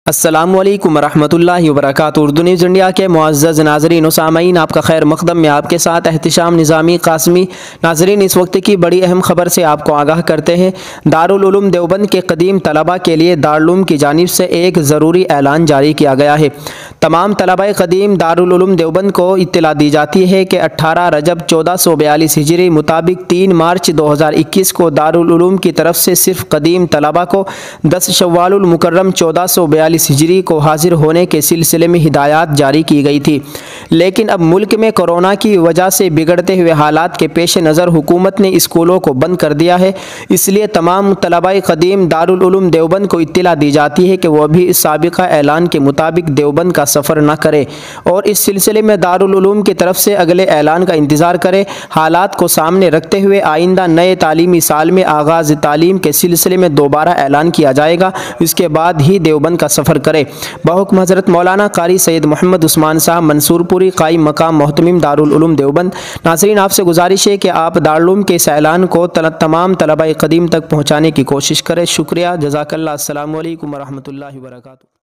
अस्सलामुअलैकुम वरहमतुल्लाहि वबरकातुहू। Urdu news India के मुअज़्ज़ज़ नाज़रीन व सामईन, आपका खैर मक़दम में आपके साथ एहतिशाम निज़ामी कासमी। नाज़रीन, इस वक्त की बड़ी अहम ख़बर से आपको आगाह करते हैं। दारुल देवबंद के कदीम तलबा के लिए दारुल की जानिब से एक ज़रूरी ऐलान जारी किया गया है। तमाम तलबा कदीम दारुल देवबंद को इत्तला दी जाती है कि 18 रजब 1442 हिजरी मुताबिक 3 मार्च 2021 को दारुल की तरफ से सिर्फ कदीम तलबा को 10 शव्वाल मुकर्रम 1442 हिजरी को हाजिर होने के सिलसिले में हिदायत जारी की गई थी। लेकिन अब मुल्क में कोरोना की वजह से बिगड़ते हुए हालात के पेश नज़र हुकूमत ने स्कूलों को बंद कर दिया है। इसलिए तमाम तलबा कदीम दारुल देवबंद को इत्तला दी जाती है कि वह भी इस साबिक़ा ऐलान के मुताबिक देवबंद का सफ़र न करे और इस सिलसिले में दारुल की तरफ से अगले ऐलान का इंतज़ार करे। हालात को सामने रखते हुए आइंदा नए तालीमी साल में आगाज़ तालीम के सिलसिले में दोबारा ऐलान किया जाएगा। इसके बाद ही देवबंद का सफ़र करे। बहुक्म हज़रत मौलाना कारी सैयद मोहम्मद उस्मान साहब मंसूरपुरी कायम मकाम मोहतमिम दारुल देवबंद। नाज़रीन, आपसे गुजारिश है कि आप दारुल के इस ऐलान को तमाम तलबा कदीम तक पहुँचाने की कोशिश करें। शुक्रिया, जज़ाकल्लाह। अस्सलामु अलैकुम वरहमतुल्लाहि वबरकातुहू।